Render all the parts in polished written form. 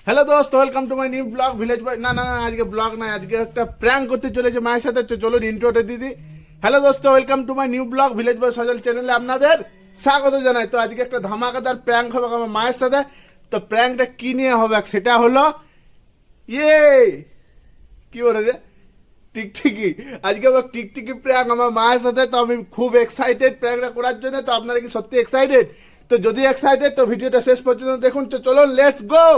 Hello দোস্ত, welcome to my new blog village বয়। না না না, আজকে ব্লগ না, আজকে একটা প্র্যাঙ্ক করতে চলেছে মায়ের সাথে। চলুন ইন্ট্রোটা দিদি। হ্যালো দোস্ত, welcome to my new blog village boy Sajal চ্যানেলে আপনাদের স্বাগত জানাই। তো আজকে একটা ধামাকাদার প্র্যাঙ্ক হবে আমার মায়ের সাথে। তো প্র্যাঙ্কটা কি নিয়ে হবে সেটা হলো কি বলে রে, টিকটিকি। আজকে আমার টিকটিকি প্র্যাঙ্ক আমার মায়ের সাথে। তো আমি খুব এক্সাইটেড প্র্যাঙ্কটা করার জন্য। তো আপনারা কি সত্যি এক্সাইটেড? তো যদি এক্সাইটেড তো ভিডিওটা শেষ পর্যন্ত দেখুন। তো চলুন, লেটস গো।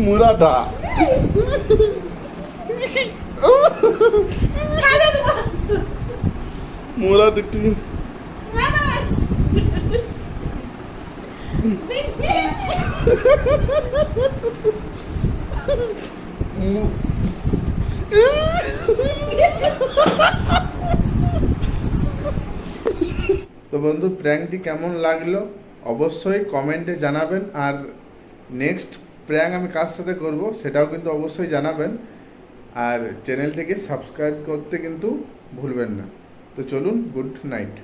মুরাদা মুরাদ একটু তো বন্ধু, প্র্যাঙ্কটি কেমন লাগলো অবশ্যই কমেন্টে জানাবেন। আর নেক্সট প্র্যাঙ্ক আমি কার সাথে করব সেটাও কিন্তু অবশ্যই জানাবেন। আর চ্যানেলটিকে সাবস্ক্রাইব করতে কিন্তু ভুলবেন না। তো চলুন, গুড নাইট।